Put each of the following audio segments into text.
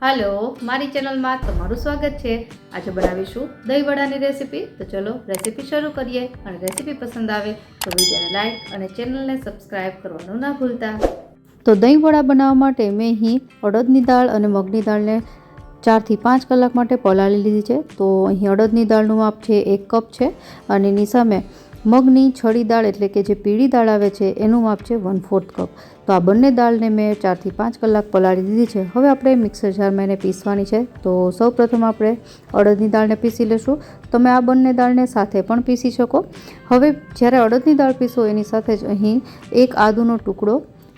Hello मारी channel में तमारू स्वागत है। आज बनावीशू दही वडानी रेसिपी। तो चलो रेसिपी शुरू करिए और रेसिपी पसंद आवे तो वीडियो ने लाइक और चैनल ने सब्सक्राइब करवानुं ना भूलता। तो दही वड़ा बनाववा माटे मैं अहीं अड़दनी दाळ अने मगनी दाळने 4 થી 5 कलाक माटे पलाळी लीधी छे। तो अहीं अड़दनी दाळनुं माप छे 1 कप छे अने एनी सामे मगनी छड़ी दाळ एटले के जे पीળી दाळ आवे छे एनुं माप छे 1/4 कप। तो आ बंने दाळने मैं 4 થી 5 कलाक पलाળી दीधी छे। हवे आपणे मिक्सर जारमां एने पीसवानी छे। तो सौ प्रथम आपणे अड़दनी दाळने पीसी लेशुं। तमे आ बंने दाळने साथे पण पीसी शको। हवे ज्यारे अड़दनी दाळ पीसो एनी साथे ज अहीं 1 आदुनो टुकड़ो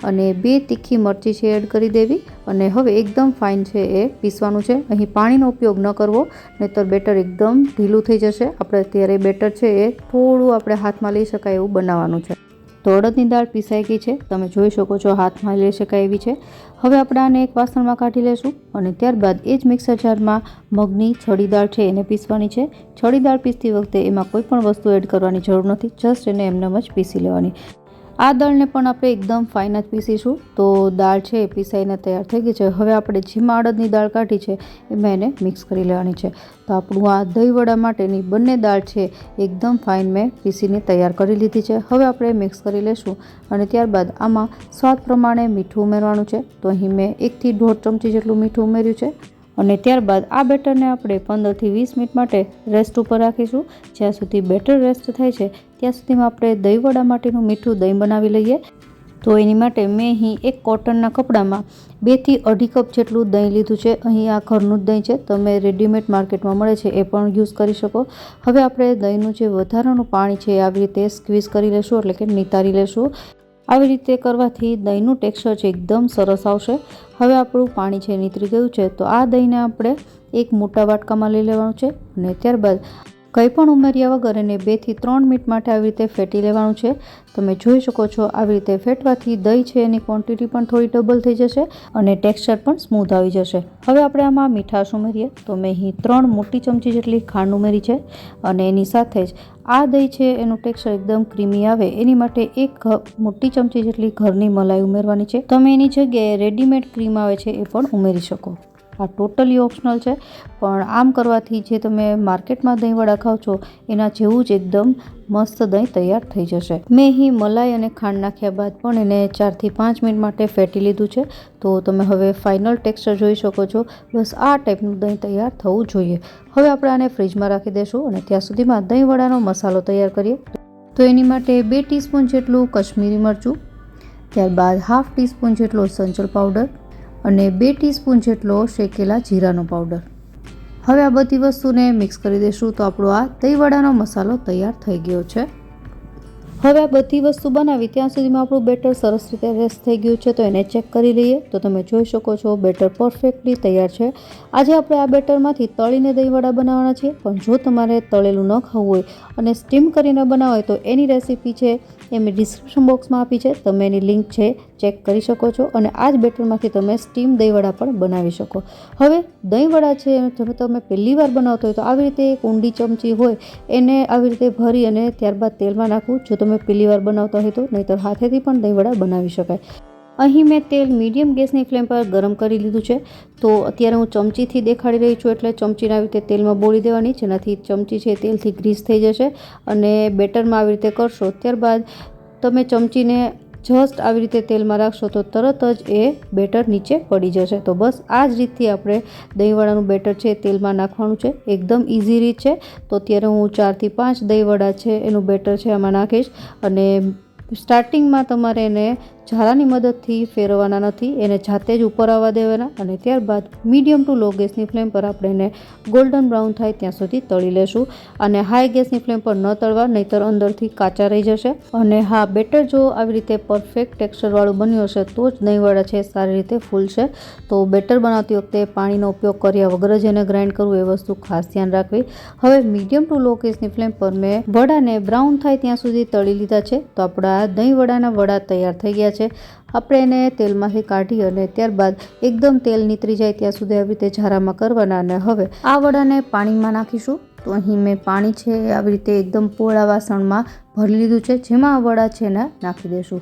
અને 2 तीखी मरची છે એડ કરી દેવી અને હવે એકદમ ફાઇન છે એ પીસવાનું છે। અહીં પાણીનો ઉપયોગ ન કરવો, નહીંતર બેટર એકદમ ઢીલું થઈ જશે। આપણે અત્યારે બેટર છે એ થોડું આપણે હાથમાં લઈ શકાય એવું બનાવવાનું છે। તો અડદની દાળ પીસાઈ ગઈ છે, તમે જોઈ શકો છો હાથમાં લઈ શકાય એવી છે। હવે આપણે આને એક વાસણમાં કાઢી લેશું અને ત્યારબાદ એ જ મિક્સર જારમાં મગની છડી દાળ છે એને પીસવાની છે। છડી દાળ પીસતી વખતે એમાં કોઈ પણ વસ્તુ એડ કરવાની જરૂર નથી, જસ્ટ એને એમનેમ જ પીસી લેવાની। आ दाळने पण આપણે એકદમ ફાઇન જ પીસીશું। તો દાળ છે એ પીસાઈને તૈયાર થઈ ગઈ છે। હવે આપણે જેમાં અડદની દાળ કાઢી છે એમાં એને મિક્સ કરી લેવાની છે। તો આપણું આ દહીં વડા માટેની બંને દાળ છે એકદમ ફાઇન મેં પીસીને તૈયાર કરી લીધી છે। હવે આપણે મિક્સ કરી લેશું અને ત્યારબાદ આમાં સ્વાદ પ્રમાણે મીઠું ઉમેરવાનું છે। તો અહીં મેં 1 થી 1.5 ચમચી જેટલું મીઠું ઉમેર્યું છે અને ત્યારબાદ આ બેટરને આપણે 15 થી 20 મિનિટ માટે રેસ્ટ ઉપર રાખીશું। જ્યાં સુધી બેટર રેસ્ટ થાય છે ત્યાં સુધીમાં આપણે દહીં વડા માટેનું મીઠું દહીં બનાવી લઈએ। તો એની માટે મેં અહીં એક કોટનના કપડામાં 2 થી 2.5 કપ જેટલું દહીં લીધું છે। અહીં આ ઘરનું જ દહીં છે, તમે રેડીમેડ માર્કેટમાં મળે છે એ પણ યુઝ કરી શકો। હવે આપણે દહીંનું જે વધારાનું પાણી છે એ આવી રીતે સ્ક્વીઝ કરી લેશું, એટલે કે નિતારી લેશું। આવી રીતે કરવાથી દહીંનું ટેક્સચર છે એકદમ સરસ આવશે। હવે આપણું પાણી છે નીતરી ગયું છે। તો આ દહીંને આપણે એક મોટા વાટકામાં લઈ લેવાનું છે અને ત્યારબાદ કંઈ પણ ઉમેર્યા વગર એને 2 થી 3 મિનિટ માટે આવી રીતે ફેટી લેવાનું છે। તમે જોઈ શકો છો આવી રીતે ફેટવાથી દહીં છે એની ક્વોન્ટિટી પણ થોડી ડબલ થઈ જશે અને ટેક્સચર પણ સ્મૂથ આવી જશે। હવે આપણે આમાં મીઠાશ ઉમેરીએ। તો મેં અહીં 3 મોટી ચમચી જેટલી ખાંડ ઉમેરી છે અને એની સાથે જ આ દહીં છે એનું ટેક્સચર એકદમ ક્રીમી આવે એની માટે 1 મોટી ચમચી જેટલી ઘરની મલાઈ ઉમેરવાની છે। તમે એની જગ્યાએ રેડીમેડ ક્રીમ આવે છે એ પણ ઉમેરી શકો। આ ટોટલી ઓપ્શનલ છે, પણ આમ કરવાથી જે તમે માર્કેટમાં દહીં વડા ખાવ છો એના જેવું જ એકદમ મસ્ત દહીં તૈયાર થઈ જશે। મેં અહીં મલાઈ અને ખાંડ નાખ્યા બાદ પણ એને 4 થી 5 મિનિટ માટે ફેટી લીધું છે। તો તમે હવે ફાઇનલ ટેક્સચર જોઈ શકો છો, બસ આ ટાઈપનું દહીં તૈયાર થવું જોઈએ। હવે આપણે આને ફ્રીજમાં રાખી દઈશું અને ત્યાં સુધીમાં દહીં વડાનો મસાલો તૈયાર કરીએ। તો એની માટે 2 ટીસ્પૂન જેટલું કશ્મીરી મરચું, ત્યારબાદ ½ ટીસ્પૂન જેટલો સંચળ પાવડર અને 2 ટીસ્પૂન જેટલો શેકેલા જીરાનો પાવડર। હવે આ બધી વસ્તુને મિક્સ કરી દઈશું। તો આપણો આ દહીં વડાનો મસાલો તૈયાર થઈ ગયો છે। હવે આ બધી વસ્તુ બનાવી ત્યાં સુધીમાં આપણું બેટર સરસ રીતે રેસ્ટ થઈ ગયું છે। તો એને ચેક કરી લઈએ। તો તમે જોઈ શકો છો બેટર પરફેક્ટલી તૈયાર છે। આજે આપણે આ બેટરમાંથી તળીને દહીં વડા બનાવવાના છીએ, પણ જો તમારે તળેલું ન ખાવું હોય અને સ્ટીમ કરીને બનાવવા હોય તો એની રેસીપી છે એ મેં ડિસ્ક્રિપ્શન બોક્સમાં આપી છે, તમે એની લિંક છે ચેક કરી શકો છો અને આ જ બેટરમાંથી તમે સ્ટીમ દહીં વડા પણ બનાવી શકો। હવે દહીં વડા છે જો તમે પહેલી વાર બનાવતો હોય તો આવી રીતે એક ઊંડી ચમચી હોય એને આવી રીતે ભરી અને ત્યારબાદ તેલમાં નાખવું, જો તમે પહેલી વાર બનાવતા હોય તો, નહીંતર હાથેથી પણ દહીં વડા બનાવી શકાય। અહીં મેં તેલ મીડિયમ ગેસની ફ્લેમ પર ગરમ કરી લીધું છે। તો અત્યારે હું ચમચીથી દેખાડી રહી છું, એટલે ચમચીને આવી રીતે તેલમાં બોળી દેવાની, જેનાથી ચમચી છે તેલથી ગ્રીસ થઈ જશે અને બેટરમાં આવી રીતે કરશો ત્યારબાદ તમે ચમચીને જસ્ટ આવી રીતે તેલમાં રાખશો તો તરત જ એ બેટર નીચે પડી જશે। તો બસ આ જ રીતથી આપણે દહીં વડાનું બેટર છે તેલમાં નાખવાનું છે, એકદમ ઇઝી રીત છે। તો અત્યારે હું 4 થી 5 દહીં વડા છે એનું બેટર છે આમાં નાખીશ અને સ્ટાર્ટિંગમાં તમારે એને ઝારાની મદદથી ફેરવવાના નથી, એને જાતે જ ઉપર આવવા દેવાના અને ત્યારબાદ મીડિયમ ટુ લો ગેસની ફ્લેમ પર આપણે એને ગોલ્ડન બ્રાઉન થાય ત્યાં સુધી તળી લેશું અને હાઈ ગેસની ફ્લેમ પર ન તળવા, નહીંતર અંદરથી કાચા રહી જશે। અને હા, બેટર જો આવી રીતે પરફેક્ટ ટેક્સચરવાળું બન્યું હશે તો જ દહીં વડા છે સારી રીતે ફૂલશે। તો બેટર બનાવતી વખતે પાણીનો ઉપયોગ કર્યા વગર જ એને ગ્રાઇન્ડ કરવું એ વસ્તુ ખાસ ધ્યાન રાખવી। હવે મીડિયમ ટુ લો ગેસની ફ્લેમ પર મેં વડાને બ્રાઉન થાય ત્યાં સુધી તળી લીધા છે। તો આપણા દહીં વડાના વડા તૈયાર થઈ ગયા છે। આપણે એને તેલમાંથી કાઢી અને ત્યારબાદ એકદમ તેલ નીતરી જાય ત્યાં સુધી આવી રીતે ઝારામાં કરવાના અને હવે આ વડાને પાણીમાં નાખીશું। તો અહીં મેં પાણી છે આવી રીતે એકદમ પોળા વાસણમાં ભરી લીધું છે, જેમાં આ વડા છે એને નાખી દઈશું।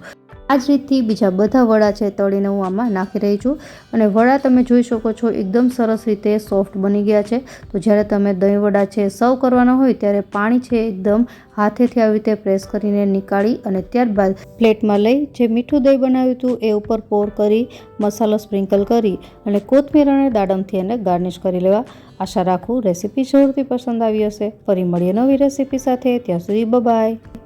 આ જ રીતથી બીજા બધા વડા છે તળીને હું આમાં નાખી રહી છું અને વડા તમે જોઈ શકો છો એકદમ સરસ રીતે સોફ્ટ બની ગયા છે। તો જ્યારે તમે દહીં વડા છે સર્વ કરવાના હોય ત્યારે પાણી છે એકદમ હાથેથી આવી રીતે પ્રેસ કરીને નીકાળી અને ત્યારબાદ પ્લેટમાં લઈ જે મીઠું દહીં બનાવ્યું હતું એ ઉપર પોર કરી મસાલો સ્પ્રિંકલ કરી અને કોથમીર અને દાડમથી એને ગાર્નિશ કરી લેવા। આશા રાખું રેસીપી જરૂરથી પસંદ આવી હશે। ફરી મળીએ નવી રેસીપી સાથે, ત્યાં સુધી બાય।